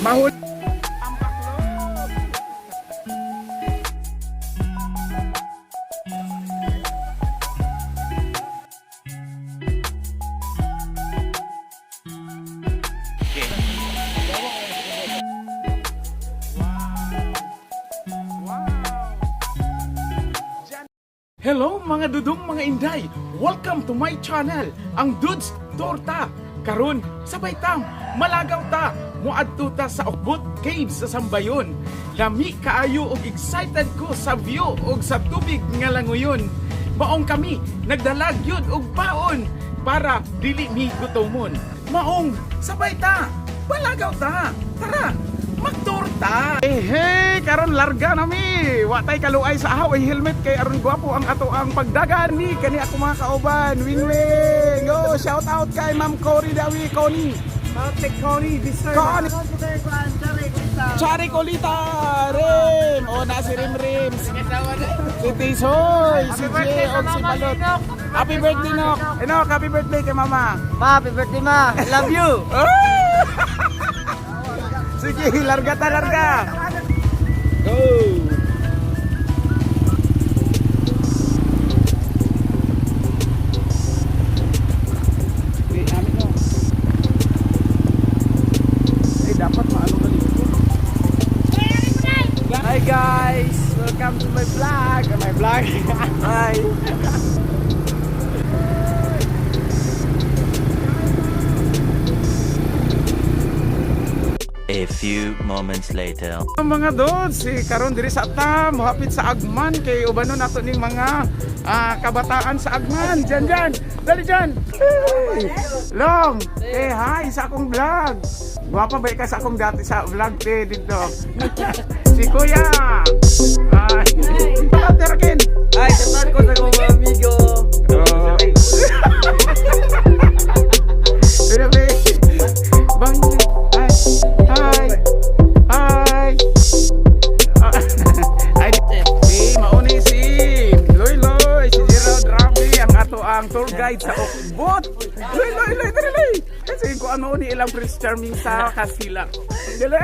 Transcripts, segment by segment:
Mahul. Hello mga dudong mga inday! Welcome to my channel, ang Dudes Torta. Karon, sabay tam, malagaw ta, muadto ta sa Okbot Caves sa Sambayon. Lami kaayo og excited ko sa view og sa tubig nga langoyon. Maong kami, nagdalag yun og baon para dili mi gutomon. Maong, sabay ta, malagaw ta, tara! Magtorta! Hey, karon larga nami. Wa tay kaluay sa ahaw ay helmet kay aron gwapo ang ato ang pagdagan ni kani ako mga kauban. Wing-wing. Oh, shout out kay Ma'am Cory Dawi, Connie. Mount Connie, this Connie. Chari Colita, Rim. Oh, na si Rim Rim. Si Tisoy, si Jay, og si Balot. Happy birthday, Nok. Nok, happy birthday kay Mama. Ma, happy birthday ma. I love you. Sige, larga ta, larga. Go. Dapat maano ka dito. Hi guys, welcome to my vlog. Hi. A few moments later. Mga dods, si karon diri sa atam, mohapit sa Agman kay ubanon nato ning mga kabataan sa Agman. Diyan. Dali diyan. Long, hi sa akong vlog. Guwapa ba ka sa akong dati sa vlog dito? Si Kuya. Ay. Terakin. Ay, tatat ko sa mga amigo. Bang. Hi. Ay, mauni si Loy, si Gerald Rabi, ang ato ang tour guide sa Okbot. Loy. Kasi ko ano ni ilang Prince Charming sa Kasilak. Dili.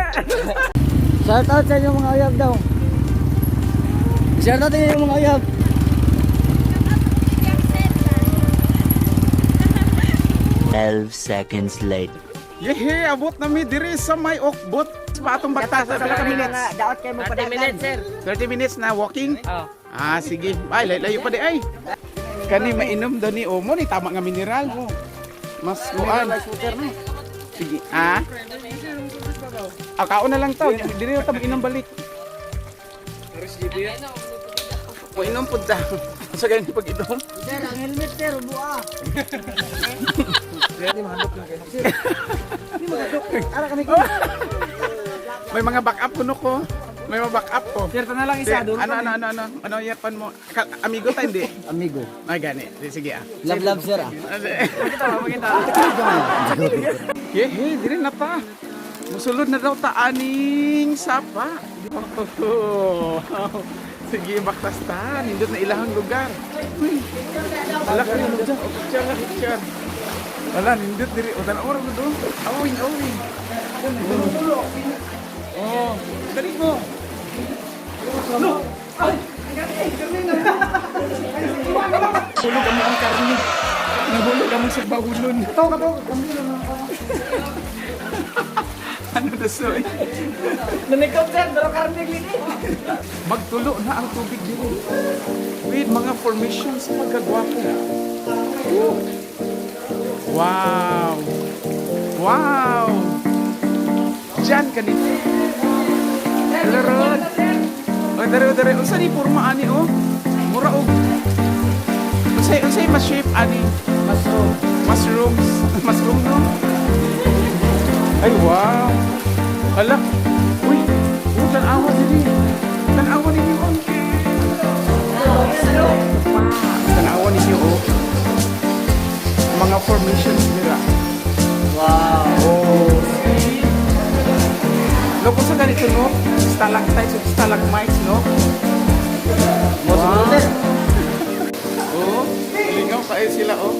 Shout out sa inyong mga uyab daw. Shout out sa inyong mga uyab. 12 seconds later. Yehe, abot na mi diri sa may Okbot. Patong bakta sa pala ka minutes. Daot kayo mo 30 minutes, sir. 30 minutes na walking? Oo. Sige. Ay, layo pa di ay. Kani mainom daw ni Omo ni tama nga mineral. Mas kuan. Sige. Kaon na lang to. Dili na tamo inom balik. O inom pud ta. Sa ganyan pag-inom. Sir, ang helmet, sir, buha. Hindi mahadok lang kayo. Sir, hindi mahadok. Ara kami ko. May mga backup kuno ko. May mga backup ko. Sir, ito na lang isa. Ano yapan mo? Amigo ta hindi? Amigo. Ay gani. Sige Love, sir. Magkita. Yehe, dili na pa. Musulod na daw ta aning sapa. Sige, baktas ta. Nindot na ilahang lugar. Uy. Wala ka rin dyan. Picture. Wala, nindot diri. O, tanawar mo doon. Awing. Oh, dali mo. Hulog kami ang karni. Nahulog kami sa bahulon. Kato. Ano na soy? Nanikot, sir. Pero karnig lini. Magtulo na ang tubig dito. With mga formations pagkagwapo. Wow! Diyan ka dito. Larod. O, dari. Unsa ni porma ani o? Mura og. Unsay mas shape ani? Mushroom no? Ay, wow! Hala! Uy! Tanawa dili! Tanawa ninyo! Tanawa ninyo, oh! Mga formations nila. Wow. Oh! Look, kung sa ganito, no? Stalactites at stalagmites, no? Wow. Oh! Lingaw kayo sila, oh!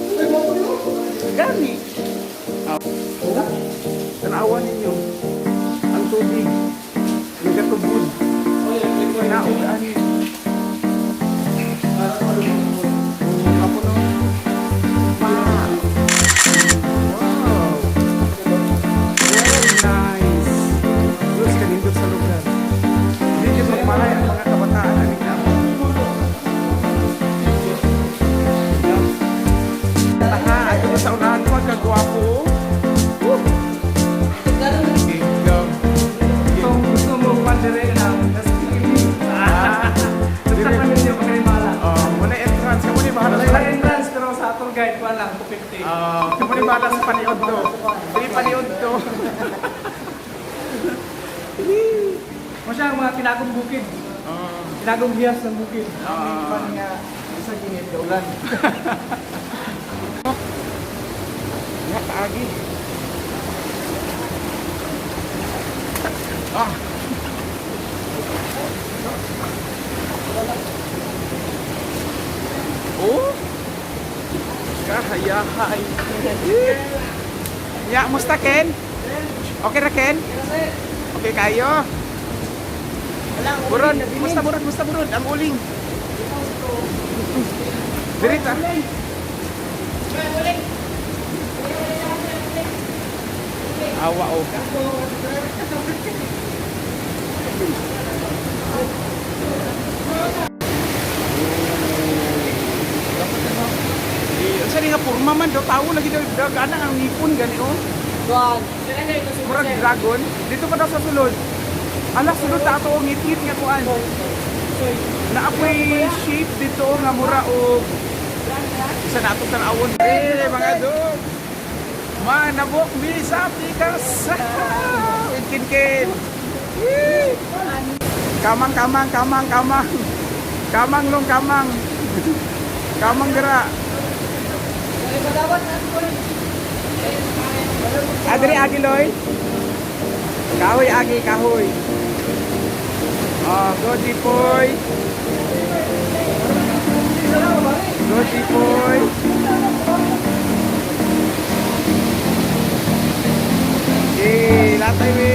Gani! Oh! Tanawa ninyo! Ang tubig. Nagatubod. Naulan. Kapuno. Wow. Very nice. Terus kanindot sa lugar. Hindi nyo magmahay ang mga kabataan. Anik na. Aha, ito sa unahan ko, kagwapo. Kung gusto mo pandire lang, Muna entrance, kamu ni bahala sa entrance pero sa tour guide pa lang, 250. kamu ni bahala sa paniod to. Dili paniod to. Masyang mga pinagong bukid. Pinagong hiyas ng bukid. Pan nga isa gingit kaulan. Nga kaagi. Oh. Kahayahay. Ya, musta Ken? Okay ra Ken? Okay kayo? Burun, musta burun? Ang uling. Dirita. Awa o. Sa nga purma man daw tao lagi daw gana ang ngipon gani oh. Tuan. Murag dragon dito pa daw sa sulod. Ala sulod ta ato ngit-ngit nga kuan. Naapoy shape dito nga mura og isa na ato tan-awon. Mga dog. Manabok mi sa pikas. Kin. Kamang. Kamang long kamang. Kamang gara. Adri agi loy. Kahoy agi kahoy. Godi poy. Latay mi.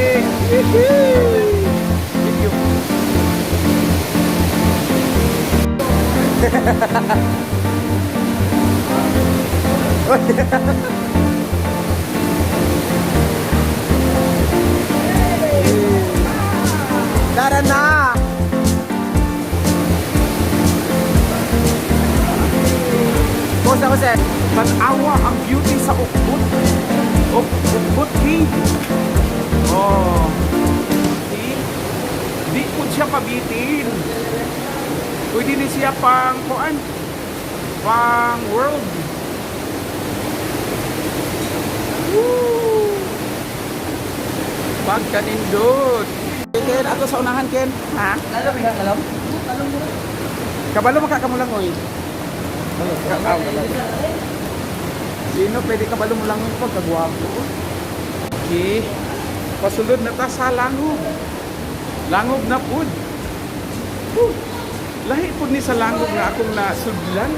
Tara na! Kumusta ko, sir? Tanawa ang beauty sa Ukbut. Ukbut Cave. Oh. Di po siya pabitin. Pwede din siya pang kuan. Pang world. Woo! Pagkanindot. Ken, ato sa unahan, Ken. Ha? Alam? Kabalo makakamulang, oy. Sino pwede kabalo mo lang yung pagkagwapo? Okay. Pasulod na ta sa langob. Langob na pud. Lahi pud ni sa langob nga akong nasudlan.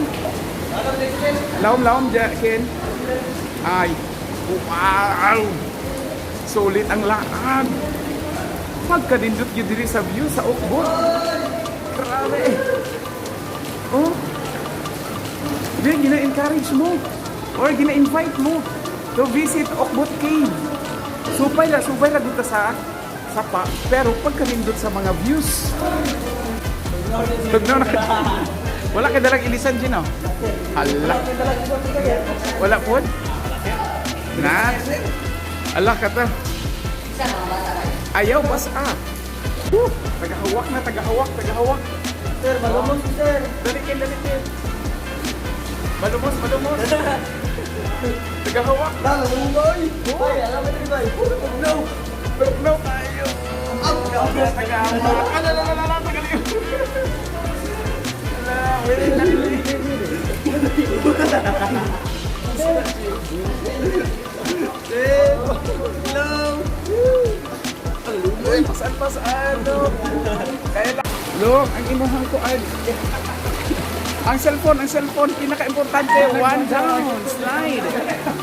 Lawom dyan, Ken. Ay. Wow! Sulit ang laag. Magkanindot yun diri sa view sa Ukbut. Grabe. Oh. Di, gina-encourage mo. Or gina-invite mo to visit Ukbut Cave. Supay la dito sa sapa. Pero pagkanindot sa mga views. Tugnaw na. Wala ka dalang ilisan dyan, oh. Hala. Wala po? Na? Ala ka ta. Ayaw bas tagahawak na, tagahawak. Sir, malumos, sir. Dalikin. Malumos. Tagahawak. Malumos, boy. Boy, alam mo rin, boy. No tayo. Tagahawak. Tagaliw. Uy, pasaan no. Kaya lang. Look, ang inuhang ko ay ang cellphone, pinaka-importante, one down, slide.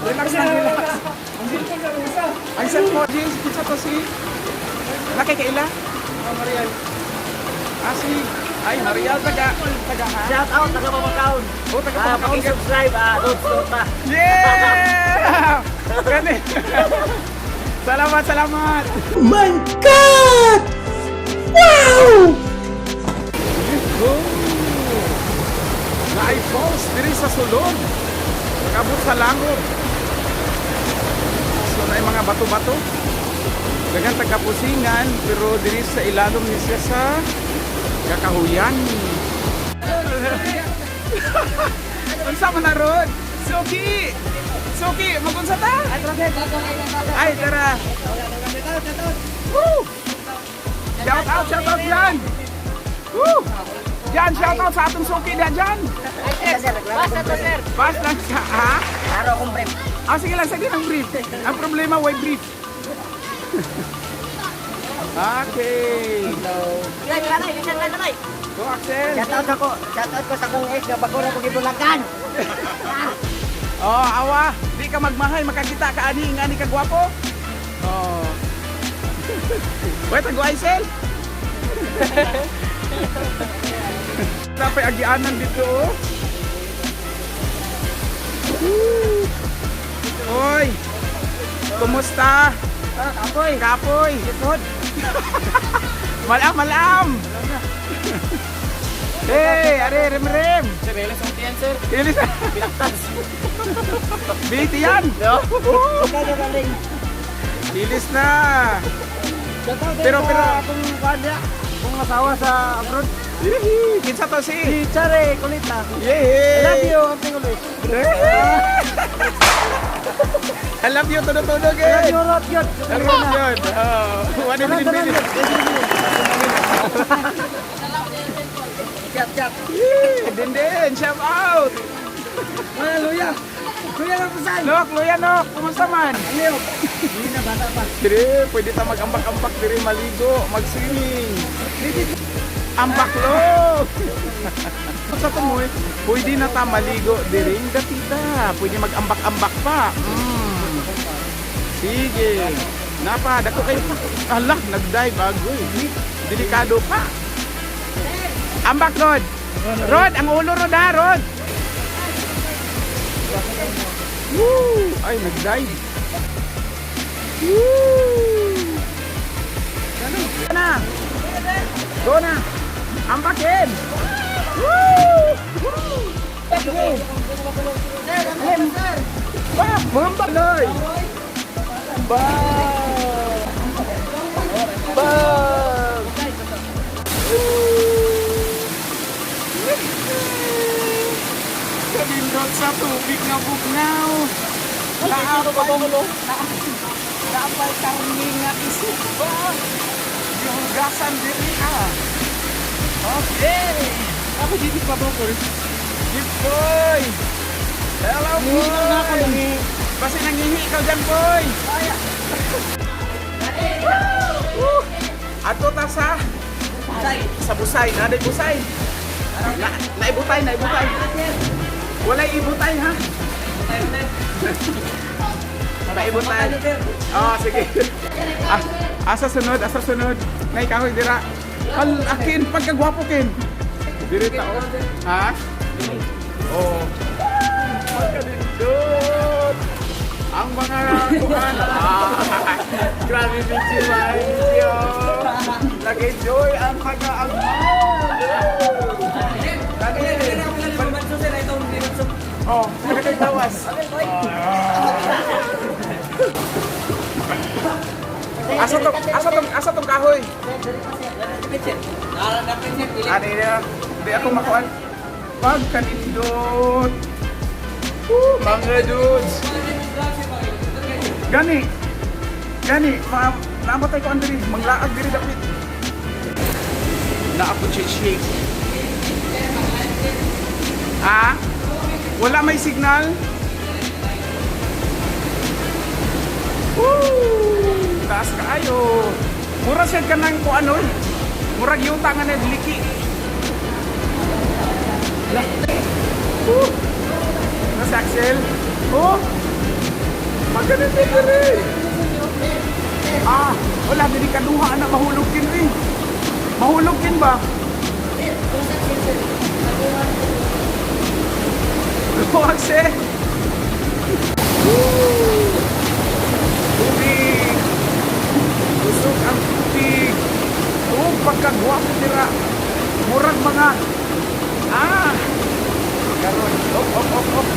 Relax. Ang cellphone, James, kita to si Nakikaila? Marian. Si ay Marial taga ha? Shout out, taga Mamakaon. Oh, taga Pangasinan. Subscribe, Dudes Torta. Yeah! Gani. Salamat, salamat. My God! Wow! Naay falls diri sa sulod. Kabot sa langor. So naay mga bato-bato. Dagan taga-pusingan pero diri sa ilalom ni siya sa kakahuyan. Unsa man na ron? Suki! Suki, magunsa ta? Ay, tara. Woo! Shout out yan! Woo! Yan, shout out sa atong suki dyan. Bas lang siya, ha? Araw akong brief. Sige lang, sige lang brief. Ang problema, why brief? Okay. Go, Axel. Shout out ko sa kong ex nga bago na ko gibulakan. Oh, awa. Di ka magmahay, makakita ka ani, nga ni ka gwapo. Oh. Wait, tago Axel. Dapat agianan dito. Hoy. Kumusta? Kapoy. Kapoy. Likod. Malam. Hey, are rem. Sir, Elis ang tiyan, sir. Ilis. Biti yan. Kagaling. Ilis na. Pero Pero- akong kuadya, kung asawa sa abroad. Hihi, kinsa to si? Si Chare, kulit na. Yay! I love you, Auntie Ulit. I love you, todo-todo, I love you, good. Rot, yun. I love you. One minute. Chat. Din, shout out. Mga luya. Luya lang pesan. Nok, Luya, Nok. Kumusta man? Aliw. Hindi na bata pa. Dire, pwede ta mag-ambak-ambak dire maligo, mag-swimming. Ambak lo. Sa tumoy, pwede na ta maligo dire, datita. Pwede mag-ambak-ambak pa. Sige. Napa, dako kay Allah, nag-dive agoy. Delikado pa. Ambak, Rod. Rod, ang ulo, Rod, ha, Rod. Woo! Ay, nag-dive. Woo! Go na! Go na! Ambakin! Woo! Go! Ba! Mambak doy! Ba! Ba! Kabindot sa tubig na bugnaw. Dapat karni nga isip ba? Gihugasan diri Okay. Ako dito pa ba, sir? Gift boy. Hello boy. Basta nangihi ka dyan boy. Ato ta sa busay. Naday busay. Naibutay. Walay ibutay ha. Naibutay. Oh, sige. Asa sunod. Nay kahoy dira. Akin pagkagwapo kin. Diri ta oh. Ha? Oh. Magkalindot. Ang mga kuhan. Grabe bitchy video. Nag-enjoy ang Oh, nakakagawas. Asa tong kahoy? Ani na, di ako makuan. Pagkanindot. Mga dudes. Gani, namatay ko ang diri, manglaag diri dapit. Na ako shake. Wala may signal. Taas kaayo. Mura siya ka ng kung ano. Murag yung tangan na liki. Nasa Axel. Maganda dito rin. Wala diri kaduha na mahulog kin rin. Mahulog kin ba? Luwag se. Tubig. Busog ang tubig. Tuog pagkagwapo tira. Murag mga karon. Op.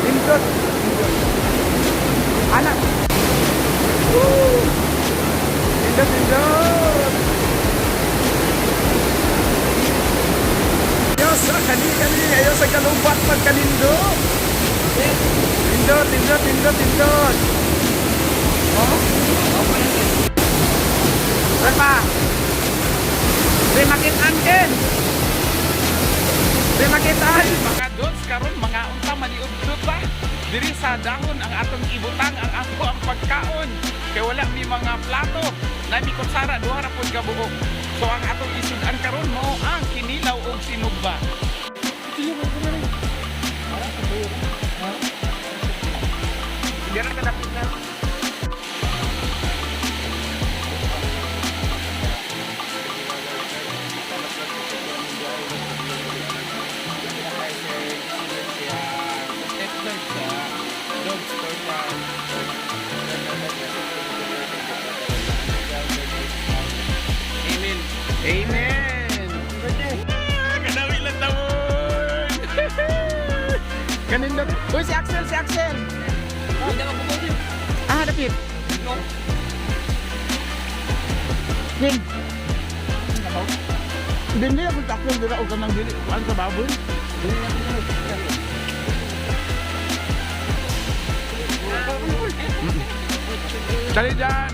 Pindot. Anak. Pindot. Yo sa kani. Ayo sa kalumpat pagkalindo. Pindot. Oh. Repa. Makitaan ken. Makitaan. Mga dots karon mga unta maniudtot ba? Diri sa dahon ang atong ibutang ang ato ang pagkaon. Kay wala mi mga plato, na mi kutsara duha ra pud ka buok. So ang atong isud-an karon mo ang kinilaw og sinugba. Dira ka dapat na. Amen. Kanawi lang tawon. Kanindot. Uy, si Axel. Dapit. Ning. Dili ako takon dira og kanang dili kuan sa baboy. Dali dyan.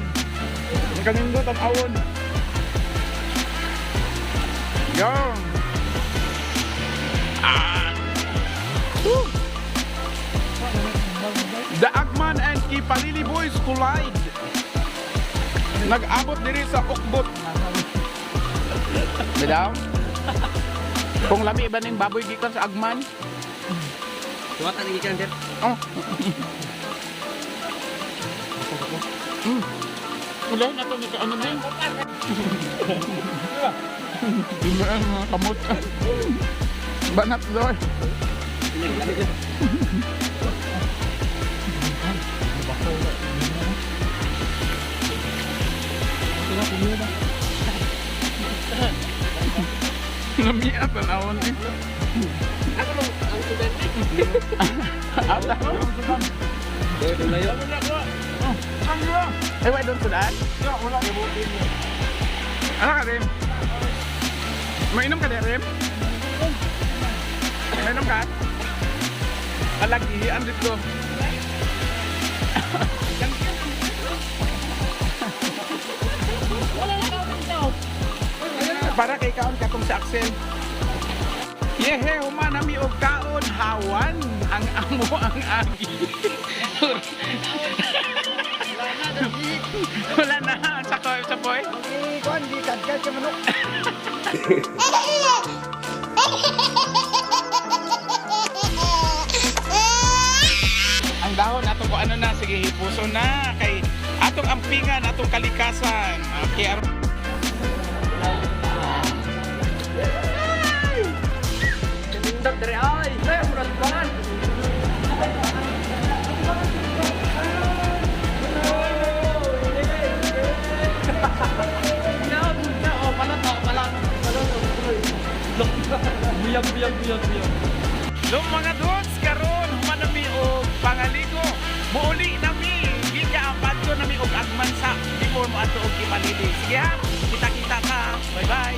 Kanindot ang awon. Yung The Agman and Kipalili boys collide. Nag-abot diri sa ukbot. Bidaw? Kung lami ba ning baboy gikan sa Agman? Tuwat ang ikan, sir. Oh. Wala na to sa ano din. Diba ang mga kamot? Banat doon. Namiat ang awan eh. Ako lang, ang student. Ata. Doon layo. Eh, wait doon sudaan? Ano ka, Rim? Mainom ka, Rim? Mainom ka? Alagihian dito. Para kay kaon ka kung sa Axel. Yehe, humanami og kaon, hawan, ang amo ang agi. Wala na, sakoy. Kuan di kadkad ka manok. Ang dahon atong ko ano na, sige hipuso na kay atong ampingan, atong kalikasan. Okay, Kanindot dere ay. Sir, murag ban. Buyag. Long mga dots karon humanami og pangaligo. Muuli nami, giya apadto nami og agman sa before mo ato og Kipalili. Sige ha, kita-kita ka. Bye.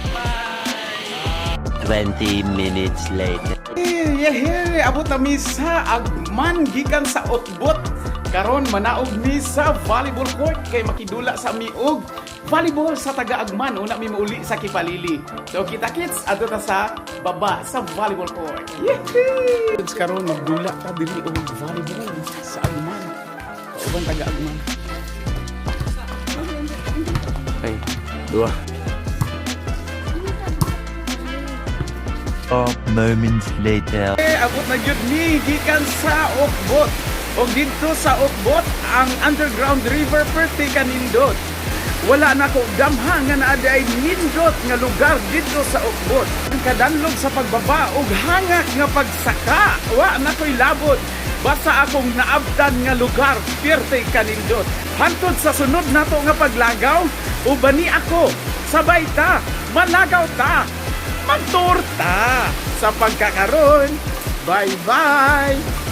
20 minutes later. Yehe, abot nami sa agman gikan sa Otbot. Karon manaog mi sa volleyball court kay makidula sa mi og volleyball sa taga-agman. Una mi mauli sa Kipalili. So kita-kits adto ta sa baba sa volleyball court. Yehe! Karon magdula ta diri og volleyball sa agman. Uban taga-agman. Hey, dua. Moments later. Abot na gyud ni gikan sa Okbot. O dito sa Okbot ang underground river perti kanindot. wala na ko damha nga naa ay nindot nga lugar dito sa Ugbot. Ang kadanlog sa pagbaba ug hangak nga pagsaka, wa na ko'y labot. Basta akong naabdan nga lugar, pirte kanindot. Hantod sa sunod nato nga paglagaw, ubani ako, sabay ta, malagaw ta, magtorta. Sa pagkakaroon, bye-bye!